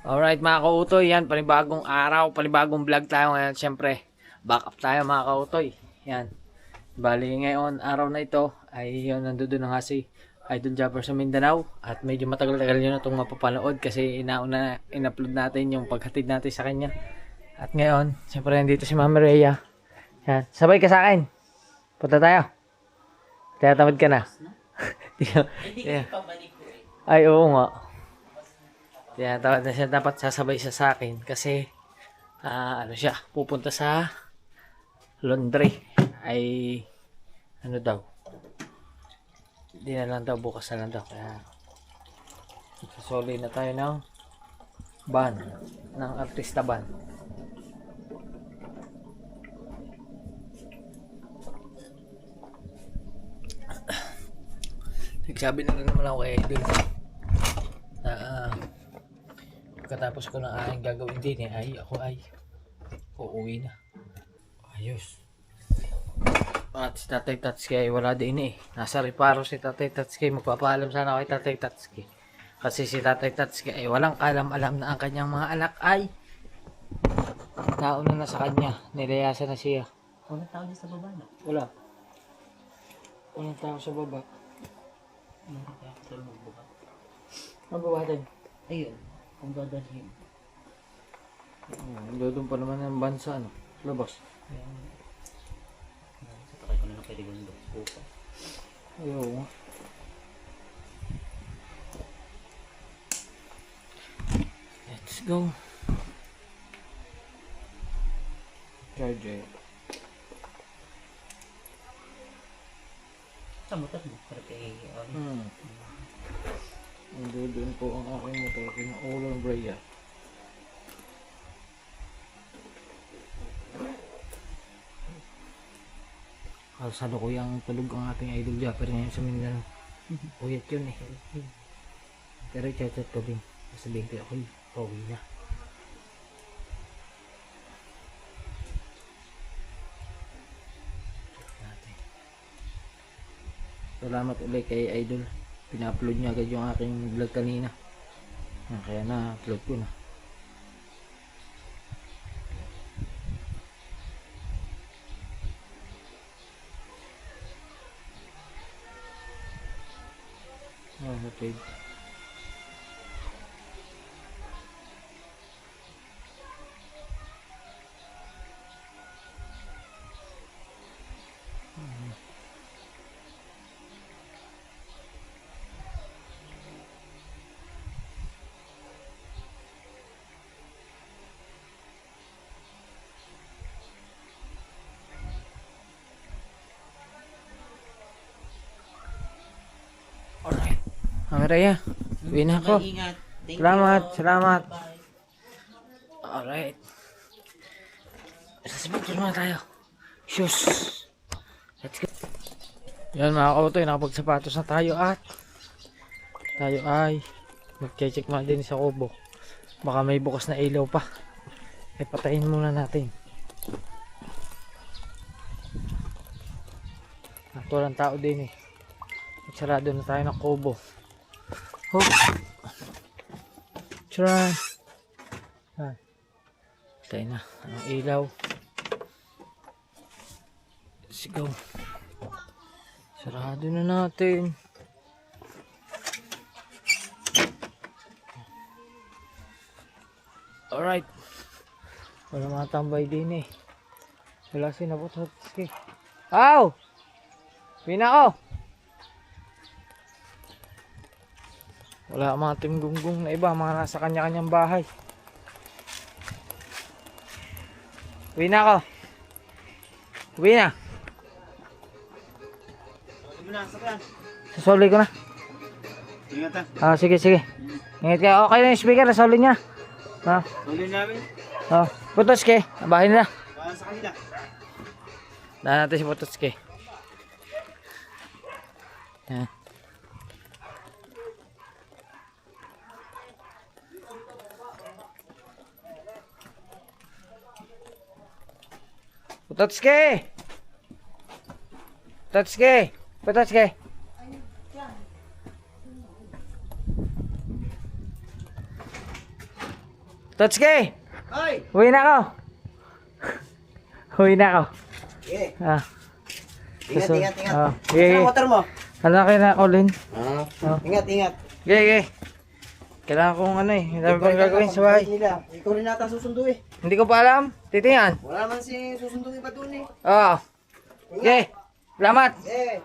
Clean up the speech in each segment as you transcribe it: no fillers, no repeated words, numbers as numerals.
Alright mga kautoy, yan, panibagong araw, panibagong vlog tayo ngayon. Siyempre, back up tayo mga kautoy. Yan, bali ngayon, araw na ito, ay yun, nandoon na nga si Idol Jumper sa Mindanao. At medyo matagal-tagal yun na itong mapapanood kasi in-upload natin yung paghatid natin sa kanya. At ngayon, siyempre nandito si Mama Rhea. Yan, sabay ka sa akin. Punta tayo. Tinatamad ka na. Ay, oo nga. Kaya dapat sasabay siya sa akin kasi ano siya, pupunta sa laundry. Ay ano daw, hindi na lang daw, bukas na lang daw. Kaya sasoli na tayo ng van, ng artista van. Nagsabi na rin naman ako kay Idol na pagkatapos ko ng aking gagawin din ay ako ay uuwi na. Ayos. At si Tatay Tatsuki ay wala din nasa reparo si Tatay Tatsuki. Magpapaalam sana kay Tatay Tatsuki. Kasi si Tatay Tatsuki ay walang kalam-alam na ang kanyang mga anak ay nauna na sa kanya. Nilayasan na siya. Walang tao dyan sa baba na. Wala. Walang tao sa baba. Meron kaya ako tulong magbuka. Mabawatin. Ayun, kung dadalhin. Doon pa naman ng bansa, ano? Labas. Ayan. Sa takay ko na lang pwede gawin buka. Ayaw. Let's go. Charger. Sa motor mo, para kay ano. Doon po ang aking motor, kina Brea. Sa lukuyang tulog ang ating Idol Jumper ngayon sa Mindanao. Uyat yun Pero chat-chat ko din. Sabihin ko ako, pauwi na. Salamat ulit kay Idol. Pina-upload niya agad yung aking vlog kanina. Kaya na-upload ko na. Okay. Alright. Ang Rhea, uwi na ako. Ingat. Salamat. Alright. Sasabit muna tayo. Shoes. Let's go. Yan mga kautoy, nakapagsapatos na tayo at tayo ay mag-check muna din sa kubo. Baka may bukas na ilaw pa. Ay patayin muna natin. At walang tao din Sarado na tayo ng kubo. Hop. Try. Tayo na ang ilaw. Let's go. Sarado na natin. Alright. Wala mga tambay din Wala sinabot. Aw! Pina ko! Wala mga Team Gunggong na iba, mga nasa kanya-kanyang bahay. Uwi na ako. Uwi na. Sasoli ko na. Ingat ha. Sige. Ingat ka. Okay na yung speaker, nasoli niya. Tuloy namin. Putoske. Bahay nila. Para sa kanila. Daan natin si Putoske. Yan. Putoske. Totski! Hoy! Uwi na ako. Uwi na ako. Okay. Ah. Ingat, So, ingat, ingat. ah, Saan okay. ang motor mo? Ano kayo na, Colin? Oh. Ingat, ingat. Okay, okay. Kailangan kong ano eh. Ang dami pang gagawin sa bahay. Nila. Ikaw rin nata susundo eh. Hindi ko pa alam. Titingnan. Wala man si susunduin pa dun eh. Oo. Okay. Salamat. Eh.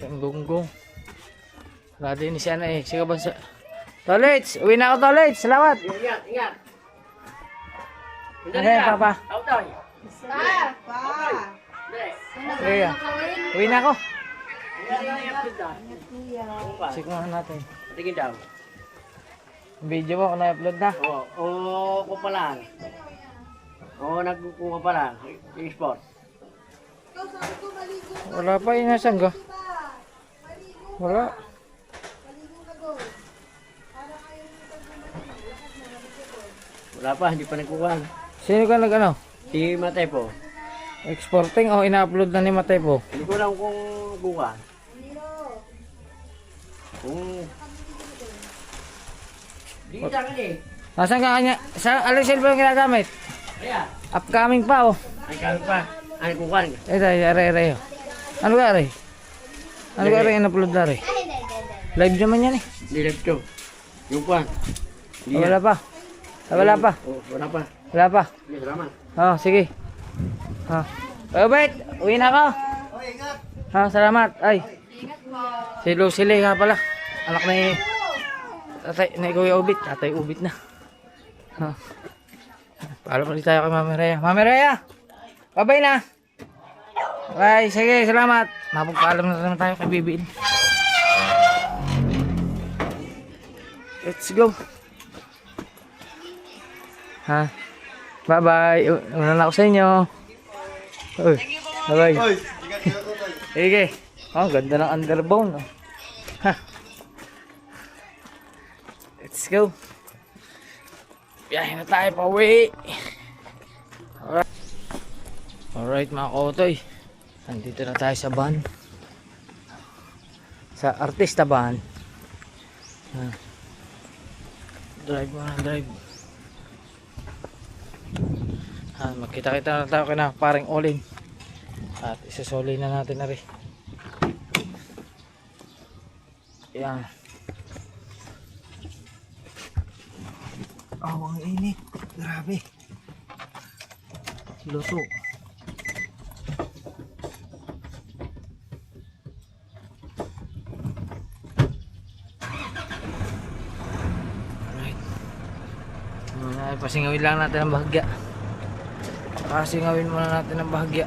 Ang gunggong. Wala din si ano eh. Sige ba sa... Tolits! Uwi na ako, Tolits! Salamat! Ingat, ingat. Okay, Papa. Autoy. Sige. Uwi na ako. Ingat. Check muna natin. Tingin daw. Video mo kung na-upload na. Oo, ko pa lang. Oo, nagkukuha pa lang. Export. Wala pa yung nasaan ka? Wala. Wala pa, hindi pa nagkukuha. Sino ka nag-ano? Si Matay po. Exporting o ina-upload na ni Matay po? Hindi ko lang kung kukuha. Kung... Hindi sa akin eh. Nasaan ka kanya? Sa aling cellphone ginagamit? Kaya, Upcoming pa oh. ay kami pa. Ay kukuha. Ito, are. Ano ka are? Ano ka are in-upload na are? Live naman yan eh. Hindi lang ito. Yung kuha. Hindi Wala pa. Wala pa. Oh, wala pa. Wala pa. Hindi, salamat. Oh, sige. Wait, uwi na ako. Oh, ingat. Salamat. Ay. Si Lucille nga pala. Anak ni Tatay, ni Kuya Ubit. Tatay Ubit na. Paalam ulit tayo kay Mami Rhea. Mami Rhea! Bye-bye na! Bye, sige, salamat. Mapagpaalam na naman tayo kay Bibiin. Let's go. Bye-bye. Una na ako sa inyo. Uy, bye-bye. Sige. Oh, ganda ng underbone. Oh. Let's go. Biyahe na tayo pa uwi. Alright mga kotoy. Nandito na tayo sa van. Sa artista van. Drive muna, drive. Magkita-kita na tayo kina paring Olin. At isasoli na natin na rin. Yan. Oh, ang init. Grabe. Luto. Alright. Pasingawin lang natin ang bahagya. Pasingawin muna natin ang bahagya.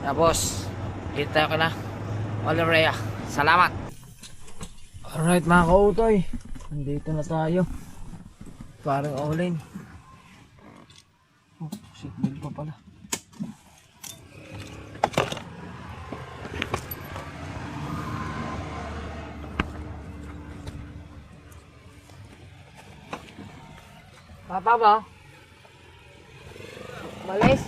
Tapos, kita ko na. Olareya. Salamat. Alright mga kautoy. Nandito na tayo. Parang Olin. Oh, seatbelt pa pala. Papa ba? Malis?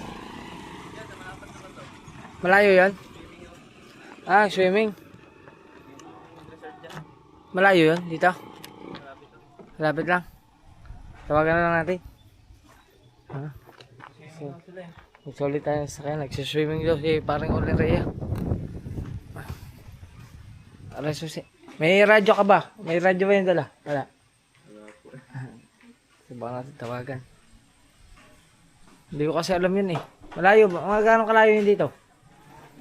Malayo yan? Swimming. Malayo yan dito? Lapit lang. Tawagan na lang natin. So, magsulit tayo sa kanya. Nagsiswimming daw si parang Olerea. May radyo ka ba? May radyo ba yung dala? Wala. So, baka natin tawagan. Hindi ko kasi alam yun eh. Malayo ba? Mga gano'ng kalayo yun dito?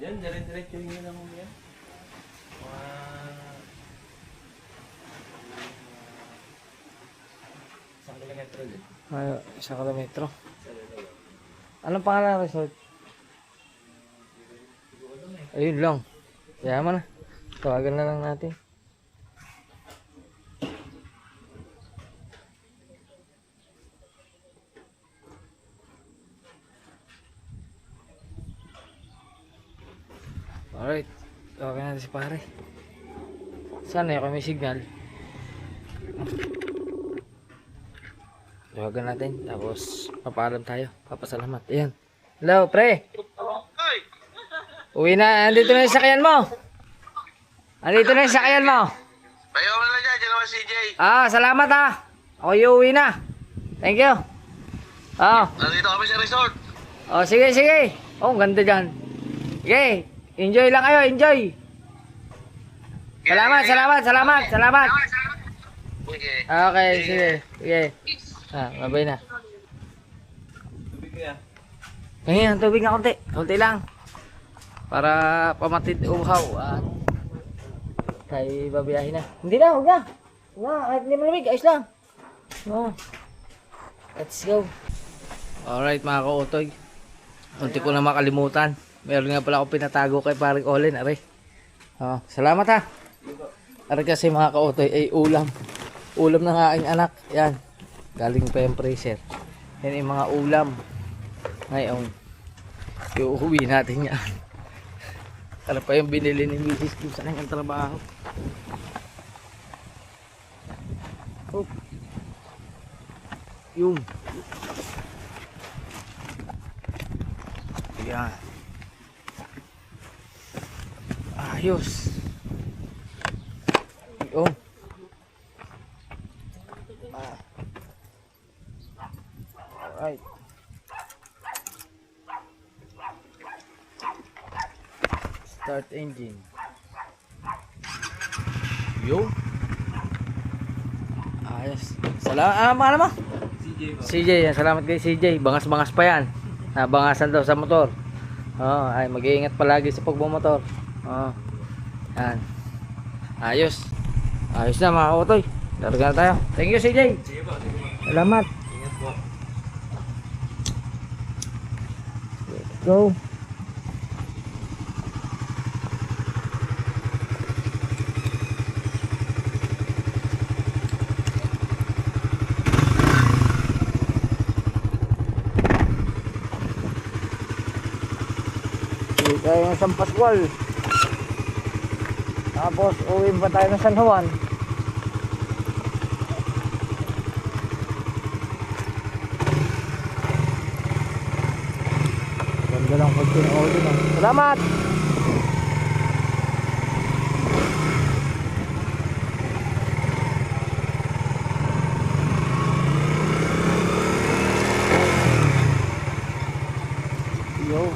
Yan, dire-diretso yun lang mo yan. Ay, 1 kilometro. Anong pangalan ng resort? Ayun lang. Kaya mo na. Tawagan na lang natin. Alright. Tawagan natin si pare. Sana yung may signal. Tawagan natin, tapos papaalam tayo, papasalamat. Ayan. Hello, pre. Uwi na, andito na yung sakyan mo. Andito na yung sakyan mo. Bayo mo na dyan, dyan naman CJ. Salamat ha. Ako uuwi na. Thank you. Nandito kami sa resort. Sige, sige. Ang ganda dyan. Sige, enjoy lang kayo, enjoy. Salamat. Sige. Okay, sige. Sige. Mabay na. Ngayon, tubig na konti. Konti lang. Para pamatid uhaw. Tayo babiyahin na. Hindi na, huwag na. Kahit hindi malamig, ayos lang. Let's go. Alright mga kautoy. Unti ko na makalimutan. Meron nga pala akong pinatago kay paring Olin. Salamat ha. Aray kasi mga kautoy ay ulam. Ulam ng aking anak. Yan. Galing pa yung freezer. Yan yung mga ulam. Ngayon. Iuwi natin yan. Ano pa yung binili ni Mrs. Kim sa kanyang trabaho. Yung. Yan. Ayos. Yung. Alright. Start engine. Yo. Ayos. Salamat. Mga naman. CJ. Yan. Salamat kay CJ. Bangas-bangas pa yan. Nabangasan daw sa motor. Ay mag-iingat palagi sa pagbumotor. Yan. Ayos. Ayos na mga kautoy. Larga na tayo. Thank you CJ. Salamat. Ingat po. Let's go. Tayo ng San Pascual. Tapos uwi pa tayo ng San Juan. Ganda lang pag pinaulit. Salamat! Yo.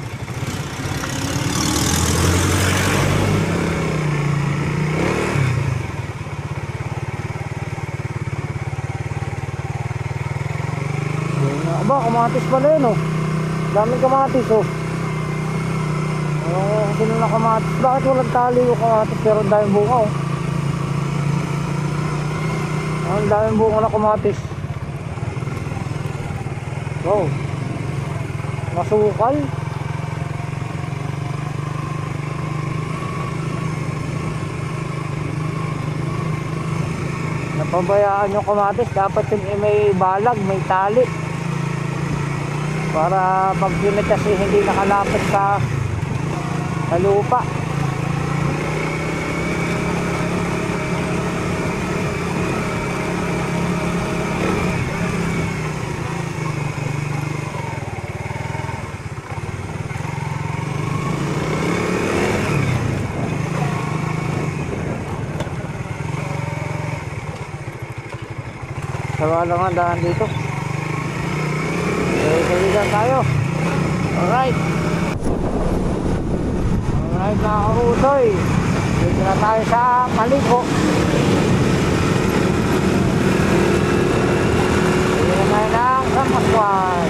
Aba, kamatis pala yun oh. Daming kamatis oh. Kasi nung kamatis, bakit walang tali yung kamatis pero ang daming bunga oh. Ang daming bunga na kamatis. Wow. Masukal. Napabayaan yung kamatis, dapat yung may balag, may tali. Para pag kasi hindi nakalapit sa lupa. Sawa lang ang daan dito. Kaibigan tayo. Alright. Alright mga kautoy. Dito na tayo sa Paliko. Dito na tayo ng San Pascual.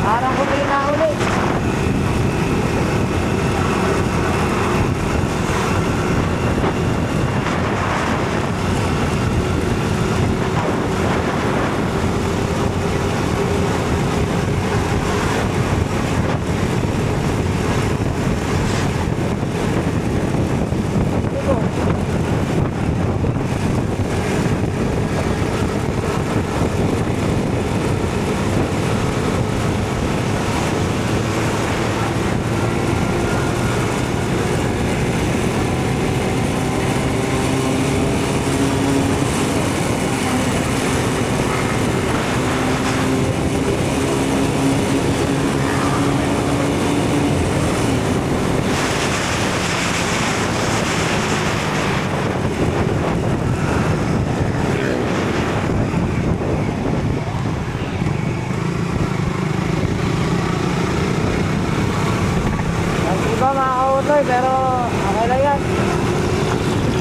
Parang kumina ulit. Iba mga kautoy, pero okay lang yan.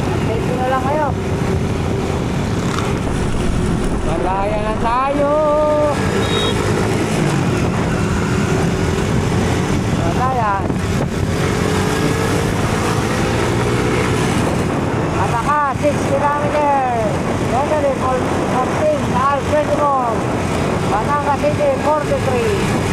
Update ko na lang kayo. Malaya na tayo. Malaya. Ataka, 6 kilometers. Totally 14, Al 24. Batangas City, 43.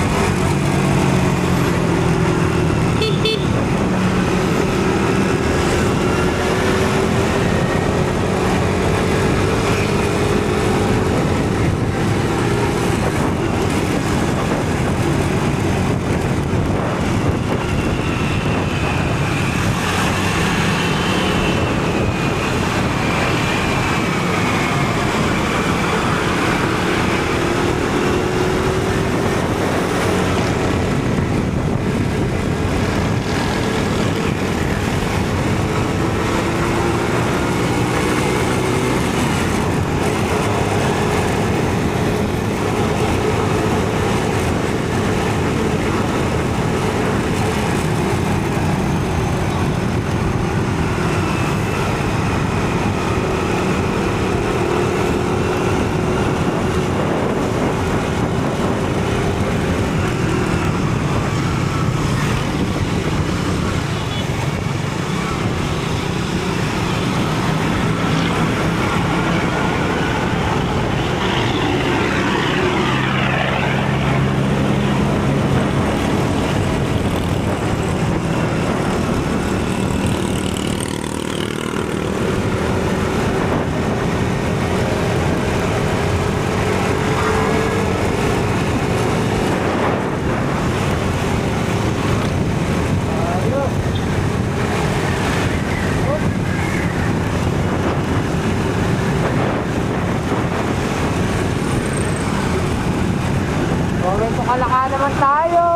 Kalaka naman tayo.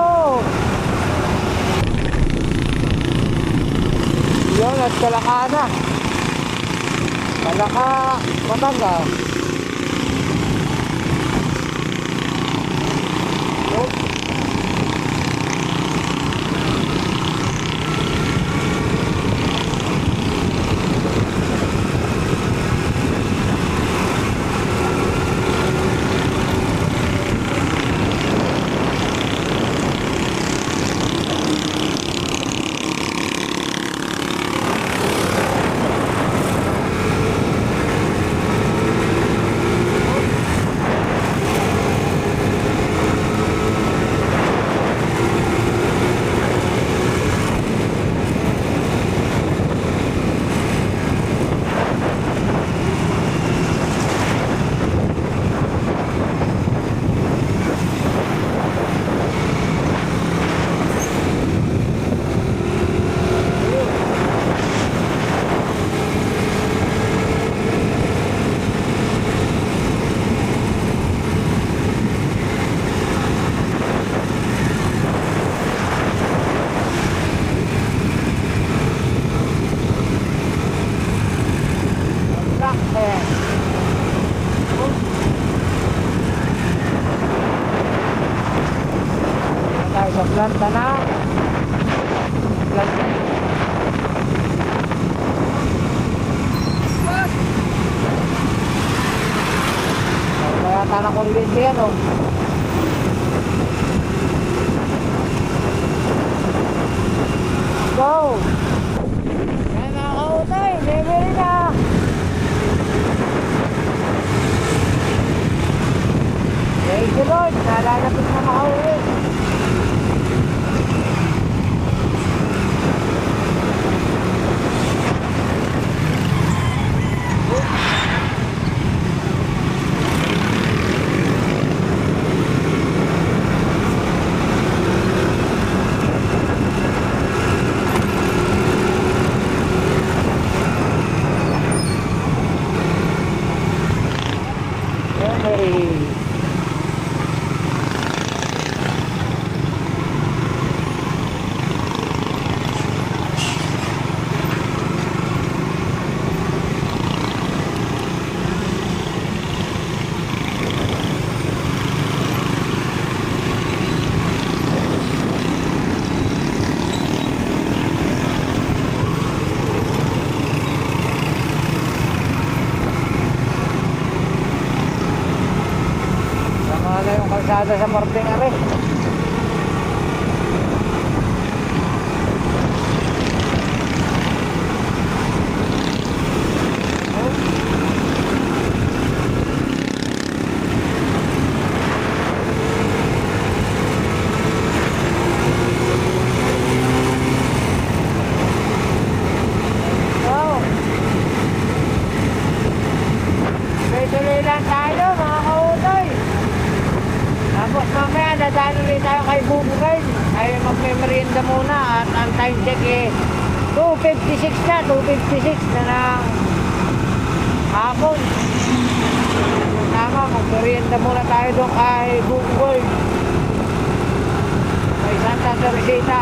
Yun, at kalaka na. Kalaka, Batangas. Planta na. Planta. Kaya yata na kuryente yan, oh. ganda sa parting are. Wow. Tuloy lang tayo mga kautoy. Tapos mamaya dadaan ulit tayo kay Bubugay. Ay magme-merienda muna at ang time check eh 2:56 na, 2:56 na ng hapon. Tama, mag-merienda muna tayo doon kay Bubugay. Kay Santa Teresita.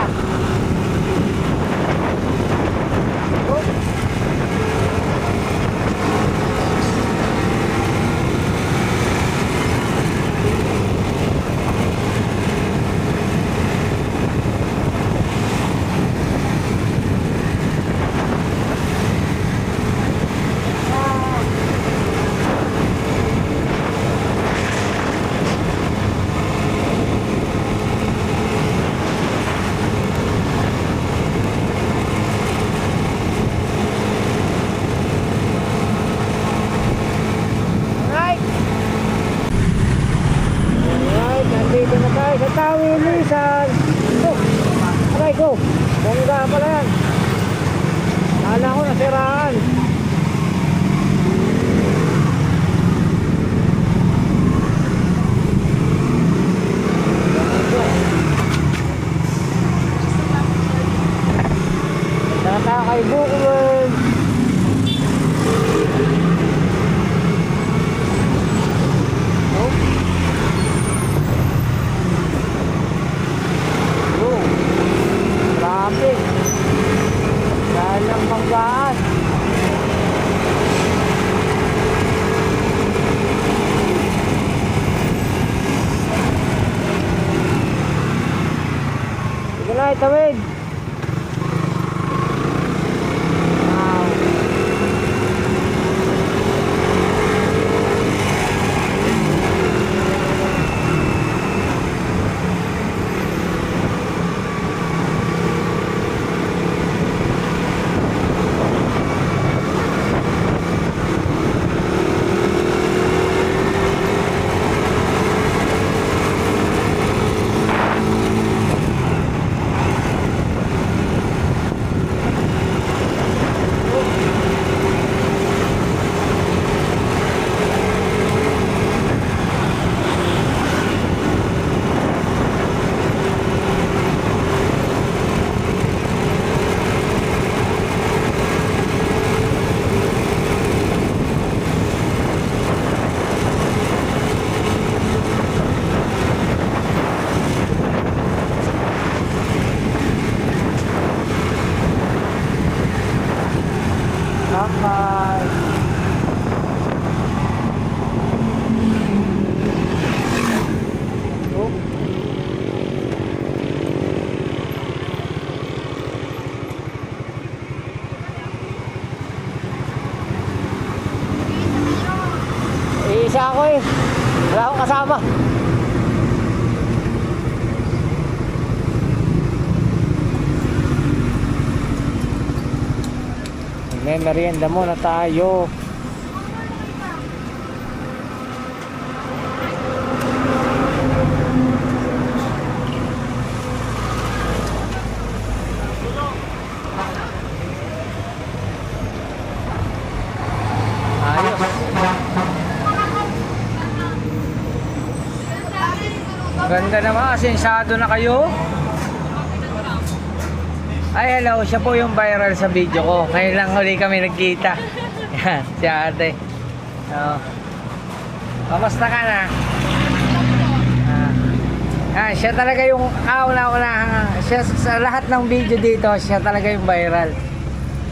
Nandito na tayo sa Tawilisan. Aray ko, bongga pala yan. Kala ko nasiraan. Tata kay Bukwen. Traffic dahil ng banggaan. Sige na, itawid. Wow. Bye. Isa ako eh. Wala akong kasama. May merienda muna tayo. Ayos. Ganda naman, asensado na kayo. Ay, hello, siya po yung viral sa video ko. Ngayon lang huli kami nagkita. Yan, si ate. Kamusta ka na? Siya talaga yung kauna-una. Siya sa lahat ng video dito, siya talaga yung viral.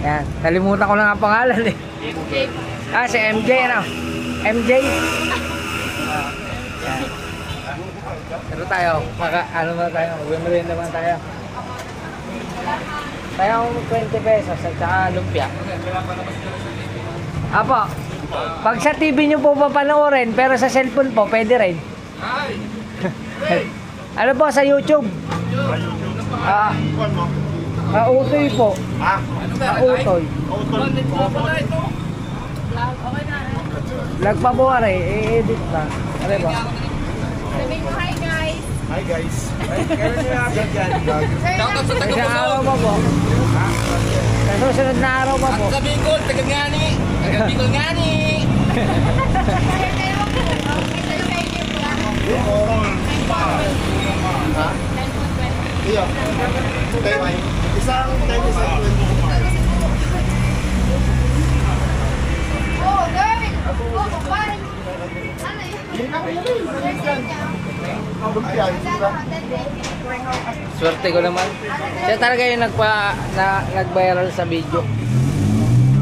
Yan, kalimutan ko na nga pangalan eh. MJ. Si MJ, ano? MJ? Yan. Pero tayo, ano ba tayo? Mag-merienda naman tayo. Tayo 20 pesos at saka lumpia. Apo, pag sa TV nyo po papanoorin, pero sa cellphone po, pwede rin. Ano po sa YouTube? Utoy po. Utoy. Vlog pa po are, i-edit pa. Ano ba? Sabihin mo, hi guys. Hi guys. Kailan nyo agad yan? Sa isang araw pa po. Sa susunod na araw pa po. Sir, kayo Iyo. Isang 10 isang 20. Oh, girl! Oh, kapal! Ano yun? Swerte ko naman. Siya talaga yung nag-viral sa video.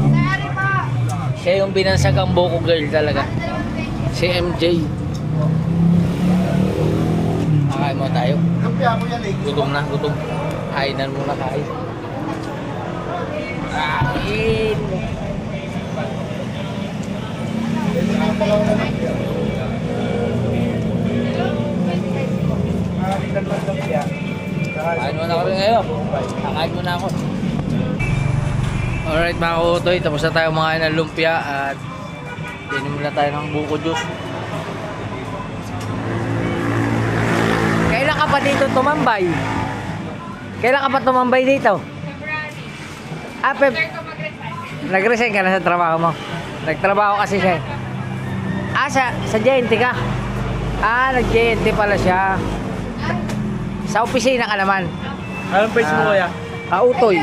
Nari pa! Siya yung binansag ang buko girl talaga. Si MJ. Kakain mo tayo. Kampya mo yan eh. Gutom na, gutom. Kainan muna, kain. Kain! Kain muna kami ngayon. Kakain muna ako. Alright mga kutoy, tapos na tayo mga ng lumpia at inom muna tayo ng buko juice. Kailan ka pa dito tumambay? Kailan ka pa tumambay dito? Nag-resign ka na sa trabaho mo? Nagtrabaho kasi siya. Sa JNT ka? Nag-JNT pala siya. Sa opisina ka naman. Anong page mo kuya? Utoy.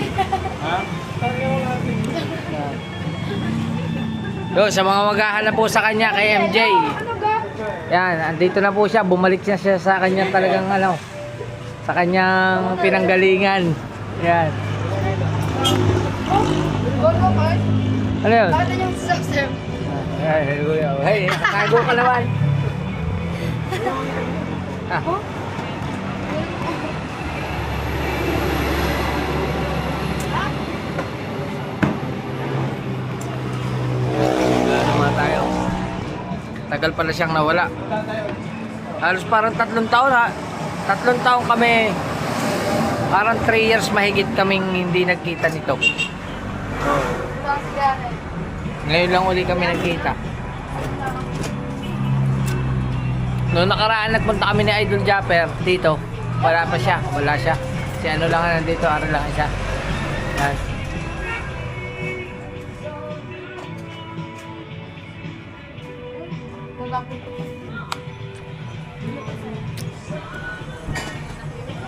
Yo, sa mga maghahanap po sa kanya kay MJ. Yan, andito na po siya. Bumalik na siya sa kanyang talagang sa kanyang pinanggalingan. Yan. Ano yun? Bakit yung sasem? Hey, nakatago ka naman. Wala naman tayo. Tagal pala siyang nawala. Halos parang 3 taon ha. 3 taon kami. Parang 3 years mahigit kaming hindi nagkita nito. Ngayon lang uli kami nagkita. Noong nakaraan nagpunta kami ni Idol Japper dito. Wala pa siya, wala siya. Si ano lang nandito, araw lang siya. Yan.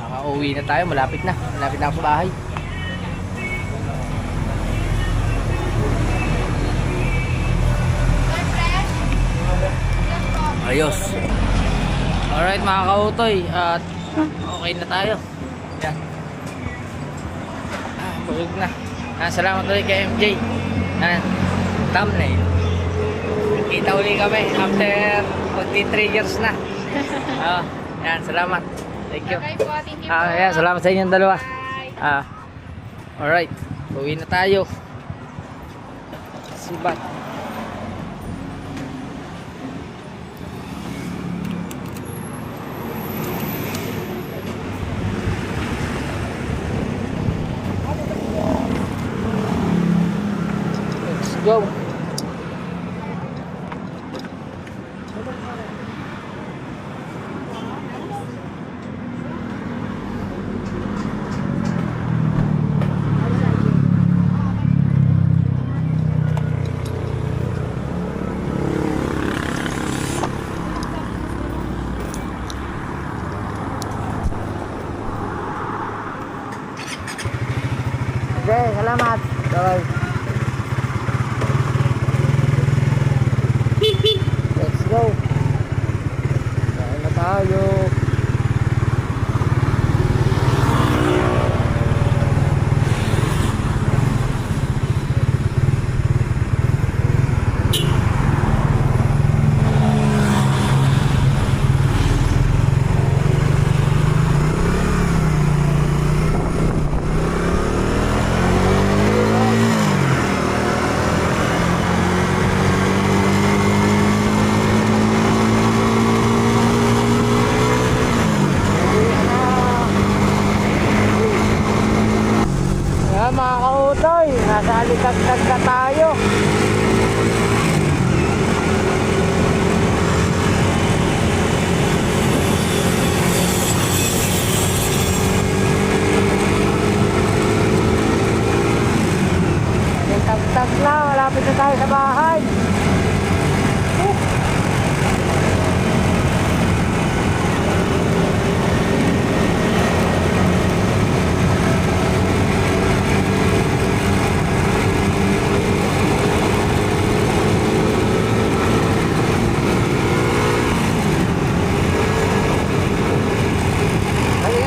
Nakauwi na tayo, malapit na. Malapit na ako sa bahay. Ayos. Alright mga kautoy, at okay na tayo. Yan. Bulog na. Salamat ulit kay MJ. Thumbnail. Kita uli kami after 23 years na. Yan, salamat. Thank you. Okay po, thank you po. Yan, salamat sa inyong dalawa. Bye. Alright, uwi na tayo. Sibat. Let's go. Okay, salamat. Bye. Let's go. Kain na tayo. dagdag na tayo. May dagdag na, malapit na tayo sa bahay.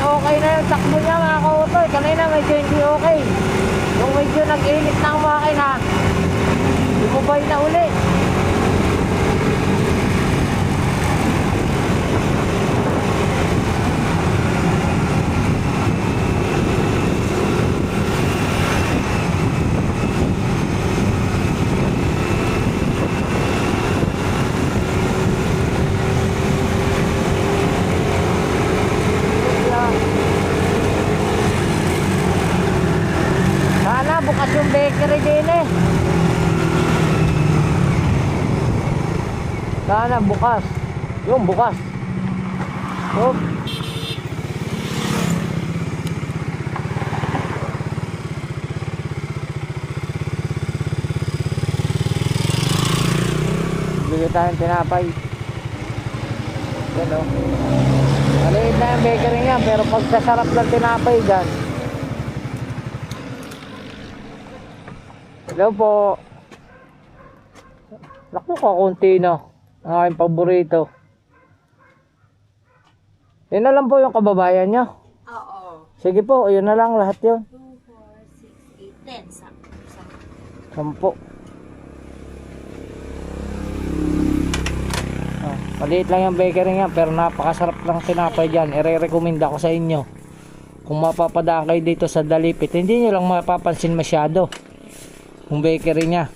Okay na yung takbo niya mga kautoy. Kanina medyo hindi okay. Yung medyo nag-init na ang makina, lumubay na uli. Sana bukas yung bakery din eh. Sana bukas. Yung bukas. Oh. Bigyan tayong tinapay. Yan o. Maliit na yung bakery niya, pero pagkasarap ng tinapay dyan. Hello po. Naku, kakunti na. Ang aking paborito. Yun na lang po yung kababayan nyo. Oo. Sige po, yun na lang lahat yun. 2, 4, 6, 8, 10. 10. Maliit lang yung bakery nga, pero napakasarap ng tinapay dyan. I-recommend ako sa inyo. Kung mapapadaan kayo dito sa Dalipit, hindi nyo lang mapapansin masyado yung bakery niya.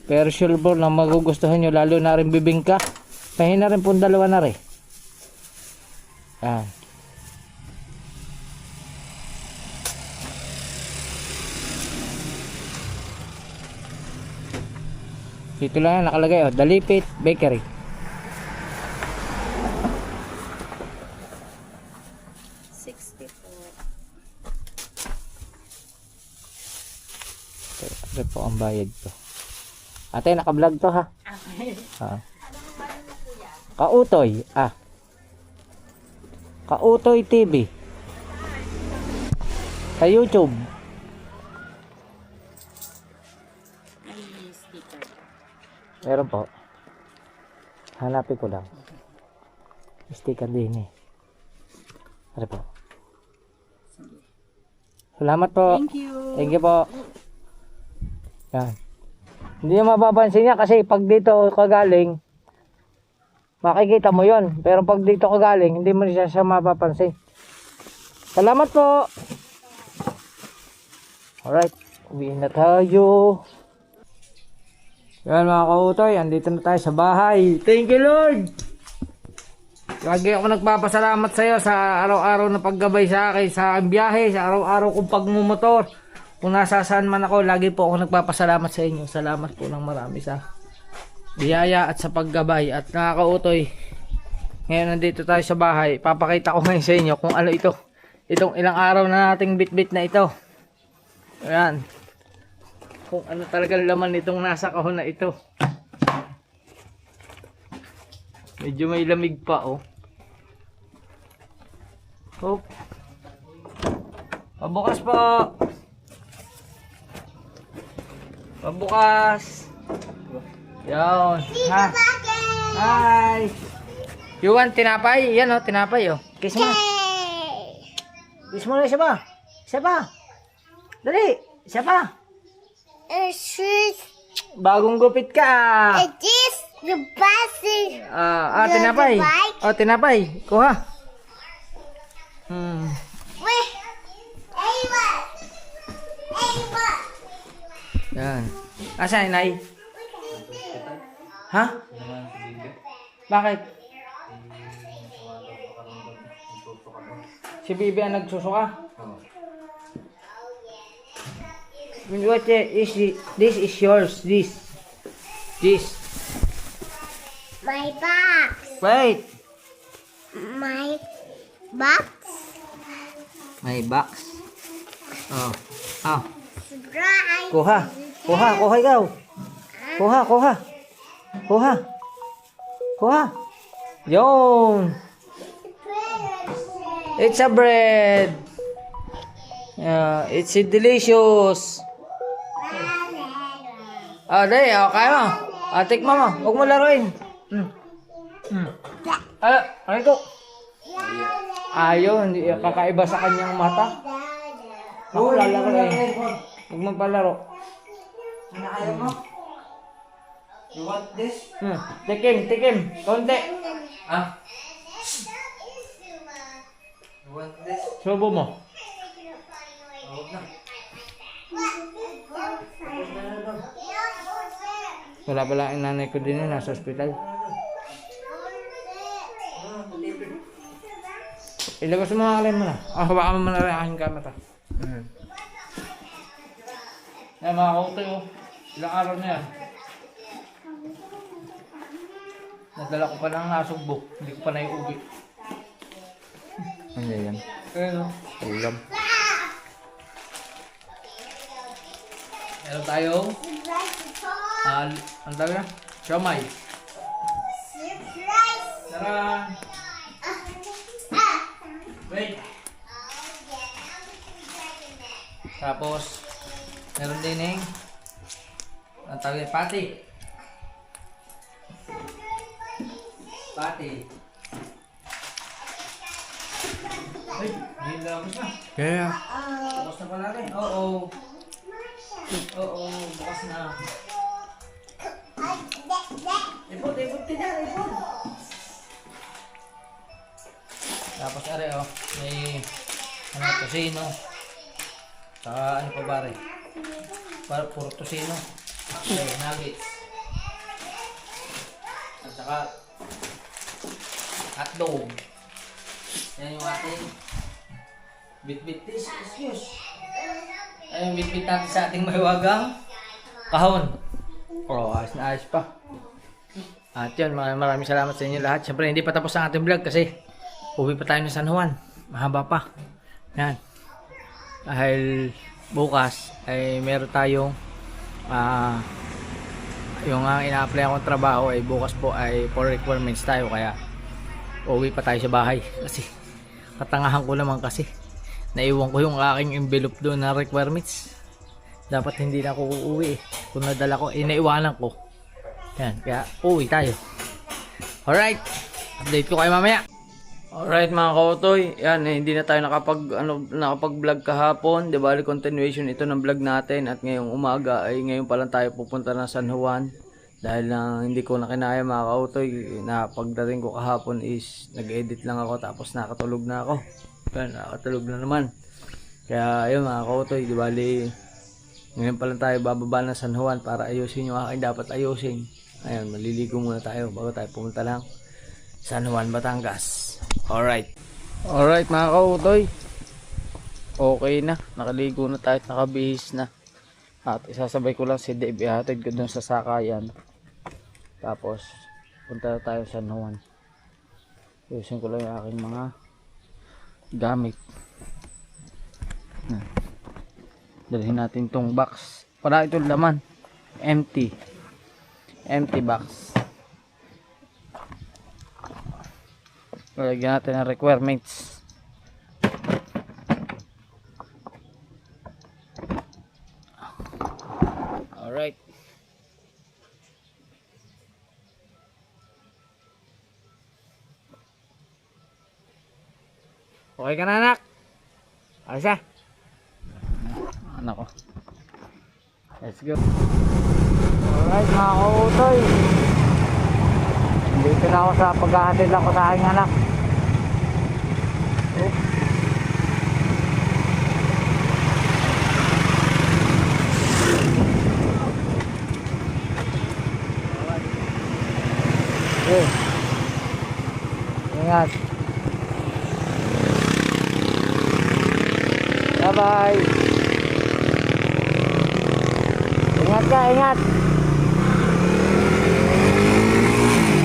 Pero sure po na magugustuhan nyo, lalo na rin bibingka. Kaya na rin po dalawa na rin. Yan. Dito lang yan nakalagay, oh, Dalipit Bakery. Ito po ang bayad ko. Ate, naka-vlog to ha. Kautoy. Kautoy TV. Sa YouTube. Meron po. Hanapin ko lang. Sticker din eh. Ano po? Salamat po. Thank you. Thank you po. Yan. Hindi nyo mapapansin niya kasi pag dito kagaling, makikita mo yon. Pero pag dito kagaling, hindi mo siya mapapansin. Salamat po. Alright. Uwiin na tayo. Yan mga kautoy, andito na tayo sa bahay. Thank you Lord! Lagi ako nagpapasalamat sa iyo sa araw-araw na paggabay sa akin sa biyahe, sa araw-araw kong pagmumotor. Kung nasasaan man ako, lagi po ako nagpapasalamat sa inyo. Salamat po ng marami sa biyaya at sa paggabay. At nakakautoy, ngayon nandito tayo sa bahay. Papakita ko ngayon sa inyo kung ano ito. Itong ilang araw na nating bit-bit na ito. Ayan. Kung ano talagang laman nitong nasa kahon na ito. Medyo may lamig pa oh. Hop. Pabukas po. Pabukas. Yan. Ha. Hi. You want tinapay? Yan oh, tinapay oh. Kiss mo. Kiss mo na isa pa. Isa pa. Dali. Isa pa. Bagong gupit ka. Tinapay. Oh, tinapay. Kuha. Yan. Asan inay? Ha? Bakit? Si Bibi ang nagsusuka? What this is yours. This. My box. Wait. My box. May box. Oh. Ah. Surprise. Kuha ikaw. Kuha. Yun. It's a bread. Yeah, it's delicious. Dali, kaya mo. Tikman mo. Huwag mo laruin. Ano ito? Ayaw, hindi kakaiba sa kanyang mata. Ako lalaro eh. Huwag mo palaro. Ayaw mo? You want this? Tikim. Konti. You want this? Subo mo. Wala pala ang nanay ko din nasa ospital. Ilagay sa mga kalay mo na. Hawakan mo na rin aking kamera. Yan mga kautoy oh. Ilang araw na yan. Nadala ko pa ng nasugbo. Hindi ko pa naiuwi. Ano yan? Ano? Ulam. Meron tayong ang tawag na? Siomay. Tara! Wait! Tapos, meron din ang tawag na pati. Ay, hindi labas na. Kaya? Bukas na pala rin. Oo, bukas na. Ipot ka dyan, ipot. Tapos may tosino. Saka ano pa ba rin? Puro tosino. Okay, nuggets. At saka hotdog. Yan yung ating bit-bit this. Excuse. Ayun, bit-bit natin sa ating mahiwagang kahon. Ayos na ayos pa. At yun, maraming salamat sa inyo lahat. Siyempre, hindi pa tapos ang ating vlog kasi uwi pa tayo ng San Juan. Mahaba pa. Yan. Dahil bukas ay meron tayong yung ina-apply akong trabaho ay bukas po ay for requirements tayo. Kaya uwi pa tayo sa bahay. Kasi katangahan ko naman kasi naiwan ko yung aking envelope doon na requirements. Dapat hindi na ako uuwi. Kung nadala ko, naiwanan ko. Yan, kaya uwi tayo. Alright, update ko kayo mamaya. Alright mga kautoy, yan hindi na tayo nakapag-vlog kahapon. Di bali continuation ito ng vlog natin. At ngayong umaga ay ngayon pa lang tayo pupunta ng San Juan. Dahil hindi ko na kinaya mga kautoy. Na pagdating ko kahapon is nag-edit lang ako tapos nakatulog na ako. Yan, nakatulog na naman. Kaya ayun mga kautoy, di bali ngayon pa lang tayo bababa ng San Juan para ayusin yung aking dapat ayusin. Ayun, maliligo muna tayo bago tayo pumunta lang San Juan, Batangas. Alright mga kautoy, okay na, nakaligo na tayo at nakabihis na. At isasabay ko lang si Dave, ihatid ko dun sa sakayan. Tapos punta na tayo sa San Juan. Ayusin ko lang yung aking mga gamit. Dalhin natin tong box. Wala itong laman. Empty box. Lagyan natin ang requirements. Alright. Okay ka na anak? Ayos ah. Anak ko. Let's go. Alright mga kautoy. Dito na ako sa paghahatid ako sa aking anak. Okay. Ingat. Bye bye. Ingat ka, ingat.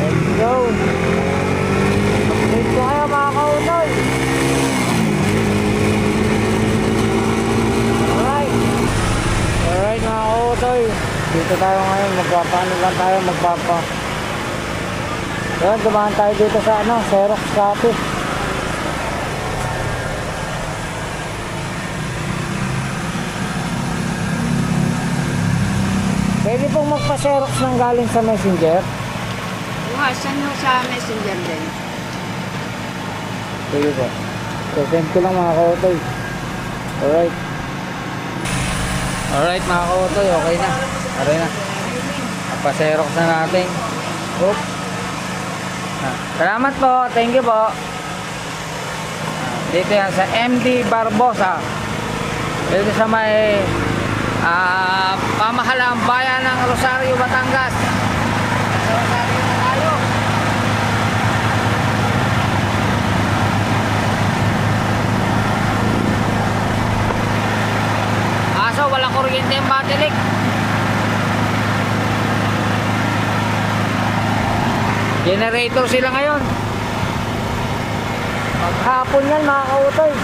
Let's go. Update ko kayo mga kautoy. Alright mga kautoy. Dito tayo ngayon. Magpapaano lang tayo. Ayan, dumaan tayo dito sa Xerox Cafe. Pwede pong magpa-Xerox ng galing sa Messenger. Bukasan mo sa messenger din. Sige po. So-send ko lang mga kautoy. Alright. Alright mga kautoy, okay na. Okay na. Magpa-Xerox na natin. Oop. Salamat po. Thank you po. Dito yan sa MD Barbosa. Dito sa may pamahalang bayan ng Rosario, Batangas. Sa Rosario na tayo. Aso, walang kuryente yung batilik. Generator sila ngayon. Maghapon yan mga kautoy.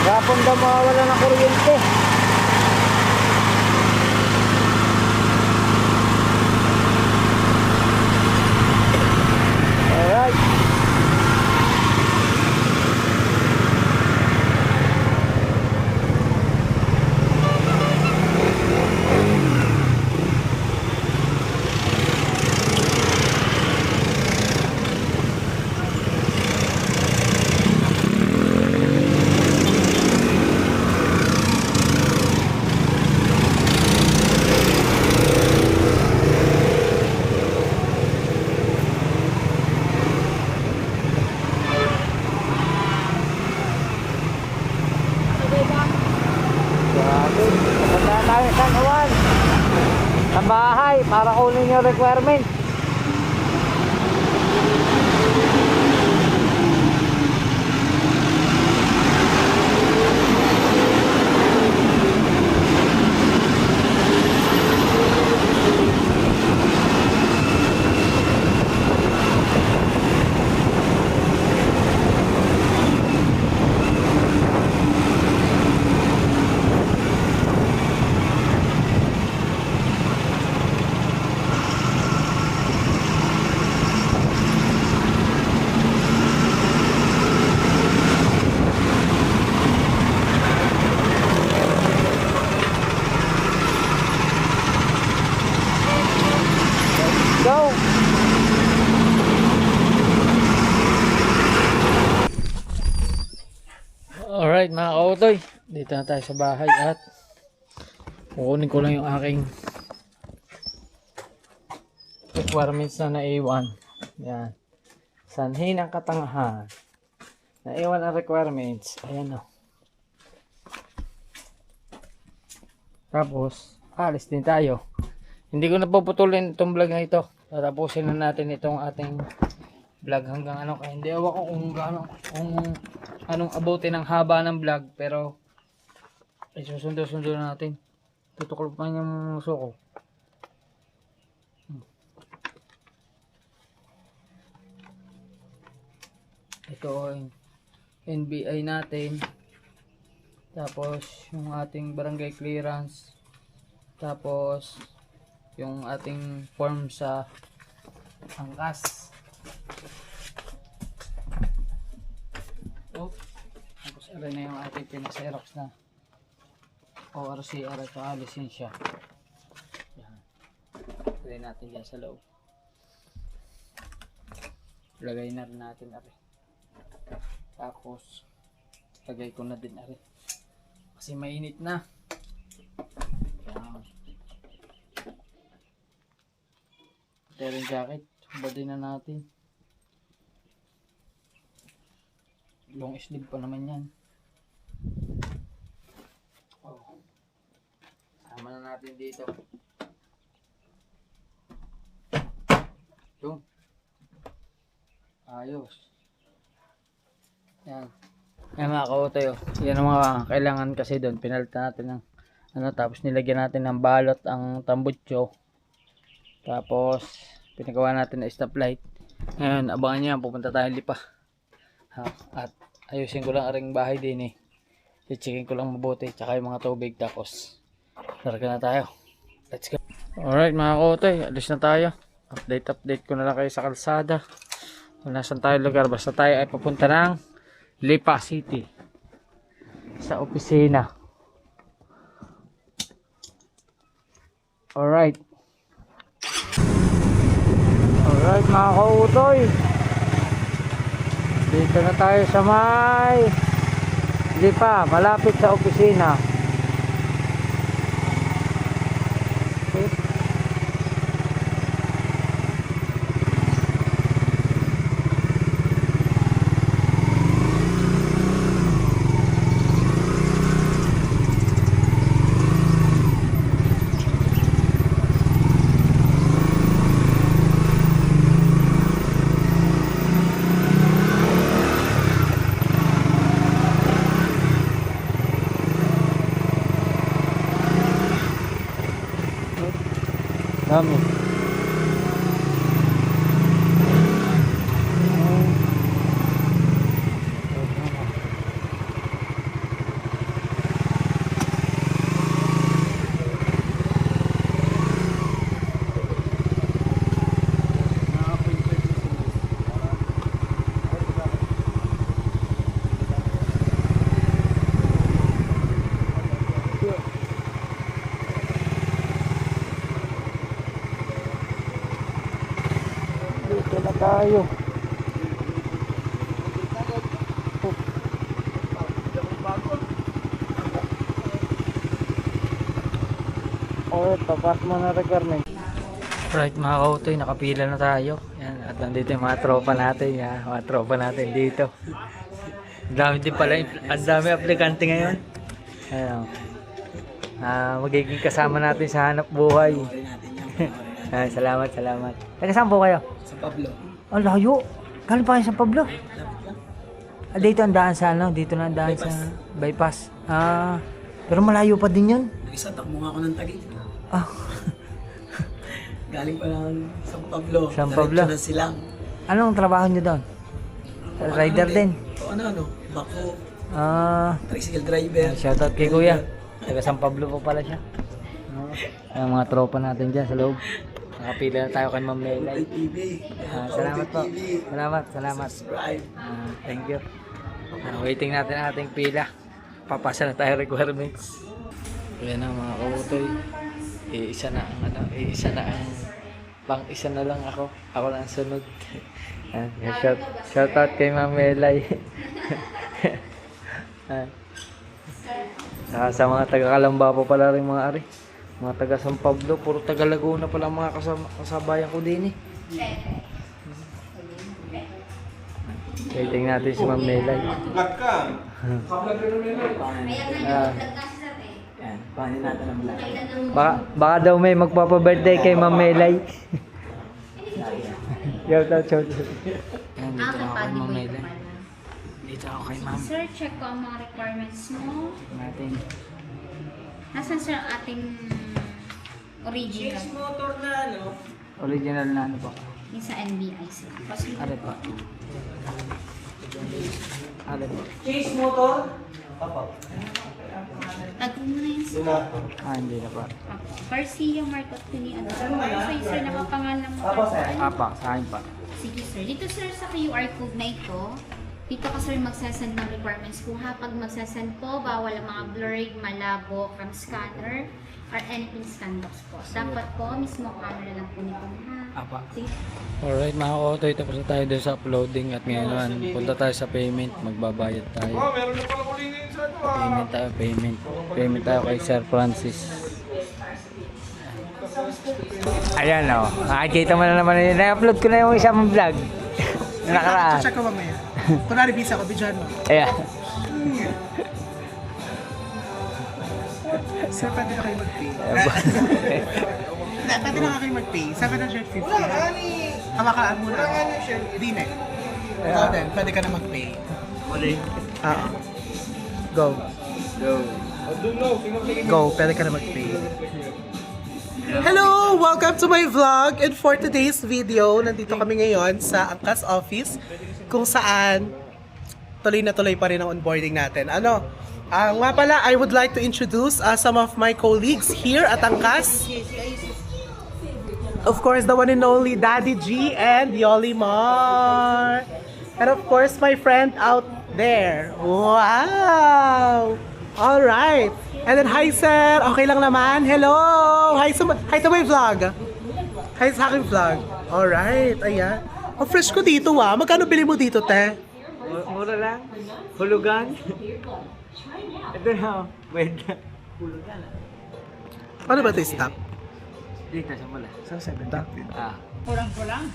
Maghapon daw mawawala ng kuryente. Alright. Punta tayo sa San Juan, sa bahay para kunin yung requirement. Go! Alright mga kautoy, dito na tayo sa bahay at kukunin ko lang yung aking requirements na naiwan. Yan. Sanhi ng katangahan. Naiwan ang requirements. Ayan o. Tapos, alis din tayo. Hindi ko na puputulin itong vlog na ito. Tatapusin na natin itong ating vlog hanggang ano. Kaya hindi awa ko kung anong abutin ng haba ng vlog. Pero, isusundo-sundo na natin. Tutuklop pa yung muso ko. Ito ang NBI natin. Tapos, yung ating barangay clearance. Tapos, yung ating form sa angkas. Tapos, aray na yung ating pinaserox na ORCR at saka lisensya. Yan. Lagay natin dyan sa loob. Lagay na rin natin aray. Tapos, lagay ko na din aray. Kasi mainit na. Yan. Tereng jacket. Body na natin. Long sleeve pa naman yan. Oh. Sama na natin dito. Ayos. Yan. Ayan mga kautoy, oh. Yan ang mga kailangan kasi doon. Pinalitan natin ng tapos nilagyan natin ng balot ang tambutso. Tapos pinagawa natin na stoplight. Ngayon, abangan niya, pupunta tayo Lipa. At ayusin ko lang aring bahay din eh. I-checkin ko lang mabuti, tsaka yung mga tubig. Tapos larga na tayo. Let's go. Alright mga kautoy, alis na tayo. Update ko na lang kayo sa kalsada. Kung nasan tayo lugar, basta tayo ay papunta ng Lipa City sa opisina. Alright mga kautoy, dito na tayo sa may Lipa, malapit sa opisina. Dami. Dito na tayo. Papas mo na Carmen. Right mga kautoy, nakapila na tayo. Yan, at nandito yung mga tropa natin. Yan, mga tropa natin dito. Ang dami din pala, ang dami aplikante ngayon. Ayan. Magiging kasama natin sa hanap buhay. Ay, salamat. Taga saan po kayo? Sa Pablo. Oh, layo. Galing pa kayo sa Pablo? Dito ang daan sa ano? Dito na ang daan sa bypass. Pero malayo pa din yun. Isa, takbo nga ako ng Taguig. Ah. Galing pa lang sa Pablo. San Pablo? Diretso na silang. Anong trabaho nyo doon? Rider din? O bako. Tricycle Ah, driver. shoutout kay Kuya. Taga San Pablo po pala siya. Ang mga tropa natin dyan sa loob. Nakapila na tayo kay Ma'am Melay. TV. Salamat po. Salamat. Subscribe. Thank you. Waiting natin ang ating pila. Papasa na tayo requirements. Ayan na mga kautoy. Isa na ang pang-isa na lang ako. Ako na ang sunod. Shoutout kay Ma'am Melay. Saka sa mga taga-Kalamba pa pala rin mga ari. Mga taga San Pablo, puro taga Laguna pala mga kasabayan ko din eh. Waiting natin si Ma'am Melay. Vlog ka. Yan, panin natin ang vlog. Baka daw may magpapa-birthday kay Ma'am Melay. Shout out. Dito ako kay Ma'am Melay. Dito ako kay Ma'am. Sir, check ko ang mga requirements mo. Natin. Nasaan sir ang ating original? Motor na Original na ano po. Yung sa NBI sir. Are po. Chase motor. Papa. Tago mo na yun sir. Hindi na po. Garcia Marcot Cuni. Ano sir, nakapangalan mo. Apa, sa akin pa. Sige sir. Dito sir sa QR code na ito, dito ka sir magsasend ng requirements po ha. Pag magsasend po, bawal ang mga blurred, malabo, cam scanner, or anything scan box po. Dapat po, mismo camera lang po nito ha. Apa. Sige. Alright mga kautoy, tapos na tayo doon sa uploading at ngayon naman, punta tayo sa payment, magbabayad tayo. Meron na pala uli ngayon sa ano Payment tayo kay Sir Francis. Ayan o, nakikita mo na naman yun. Na-upload ko na yung isang vlog. Na nakaraan. Check ko mamaya. Kunwari visa ko, bidyan mo. Ayan. Sir, pwede na kayo mag-pay. Pwede na kayo mag-pay. 750. Wala ka ni. Hawakaan muna. Wala ka ni, Sher. Di na. Ikaw din, pwede ka na mag-pay. Go. Go, pwede ka na mag-pay. Hello! Welcome to my vlog. And for today's video, nandito kami ngayon sa Angkas office kung saan tuloy na tuloy pa rin ang onboarding natin. Nga pala, I would like to introduce some of my colleagues here at Angkas. Of course, the one and only Daddy G and Yoli Mar. And of course, my friend out there. Wow! Alright. And then, hi sir. Okay lang naman. Hello! Hi to my vlog. Hi sa aking vlog. Alright. Ayan. Ang fresh ko dito Magkano bili mo dito, te? Mura lang. Hulugan. Ito na. Wait. Hulugan. Paano ba ito stop? Dito sa mula. Sa 7 stop. Kulang-kulang.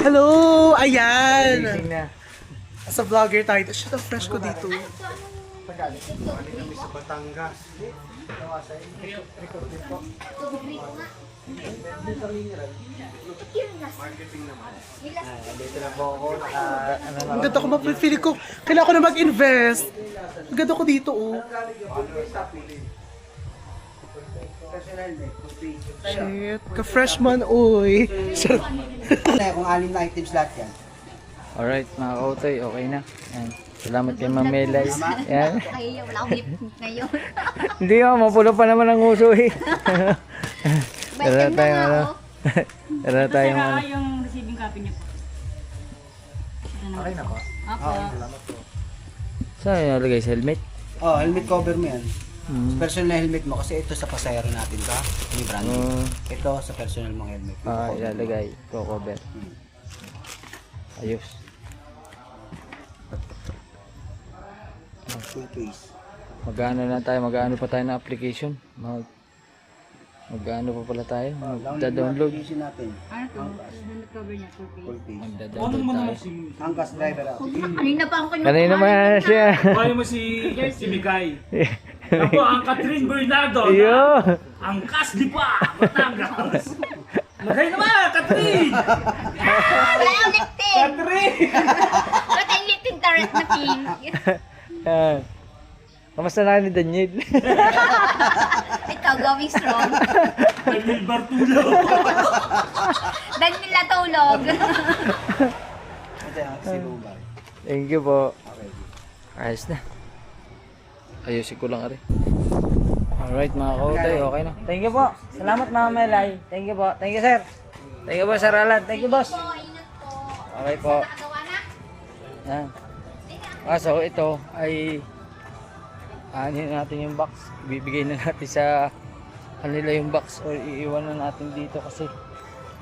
Hello! Ayan! Gising na. Sa vlogger tayo. Shit, ang fresh ko dito. Dito na po ako. Ang ganda ko, feeling ko, kailangan ko na mag-invest. Ang ganda ko dito, Shit, ka-freshman, uy. Kung 6 na items lahat yan. Alright, mga kautoy, okay na. Yan. Salamat kay Ma'am Melay. Yan. Ay, wala akong lip ngayon. Hindi mapulo pa naman ang uso eh. Tara Baitin na tayo, nga ano. ako. Tara tayo, ano. yung receiving copy niyo po. Okay na po. Apo. Saan yung nalagay sa helmet? Oh, helmet cover mo yan. Personal na helmet mo kasi ito sa pasahero natin ka. May branding. Ito sa personal mong helmet. Ilalagay. Cover. Ayos. Full case. Mag-ano pa tayo ng application? Mag-ano pa pala tayo? Magda-download. Application natin. Ano to? Helmet cover niya, full page. Full page. Magda-download tayo. Angkas driver ako. Kanina pa ako Kanina naman siya. Kaya mo si Bigay. Ako ang Catherine Bernardo. Iyo! Ang Kaslipa, Batangas. Magay naman, Catherine! Wala yung lip tint. Ba't yung lip tint turret na pink? Kamusta na ni Daniel? Ikaw, going strong. Daniel Bartulo. Daniel natulog. Ito yung si Lumbar. Thank you po. Ayos na. Ayusin ko lang rin. Alright mga kautoy, okay na. Thank you po. Salamat Ma'am Melay. Thank you po. Thank you sir. Thank you po Sir Alan. Thank you boss. Okay po. Yan. So ito ay aanin natin yung box. Ibibigay na natin sa kanila yung box or iiwan na natin dito kasi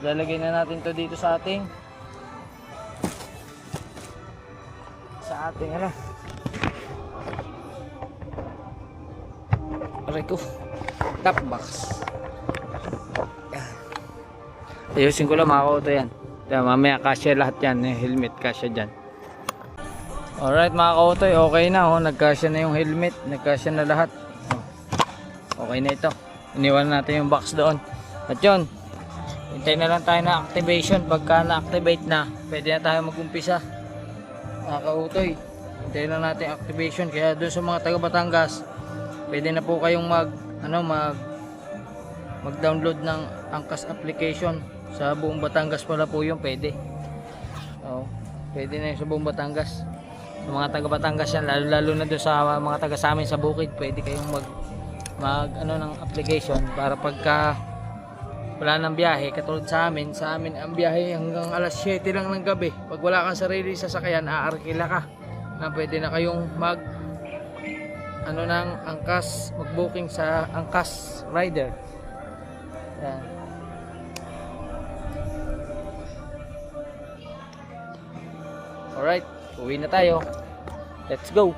lalagay na natin to dito sa ating ano. Aray ko. Top box. Yan. Ayusin ko lang mga kauto yan. Mamaya kasya lahat yan. Helmet kasya dyan. Alright mga kautoy. Okay na. Nagkasya na yung helmet. Nagkasya na lahat. Okay na ito. Iniwan natin yung box doon. At yun. Hintayin na lang tayo na activation. Pagka na-activate na, pwede na tayo mag-umpisa. Mga kautoy. Hintayin na natin activation. Kaya doon sa mga taga Batangas, pwede na po kayong mag-download ng Angkas application. Sa buong Batangas pala po yun, pwede. Pwede na yun sa buong Batangas. Sa mga taga Batangas yan, lalo na doon sa mga taga sa amin sa bukid, pwede kayong ng application para pagka wala ng biyahe, katulad sa amin ang biyahe hanggang alas 7 lang ng gabi. Pag wala kang sarili sasakyan, aarkila ka. Na pwede na kayong ng Angkas, mag-booking sa Angkas Rider. Yan. Alright, uwi na tayo. Let's go.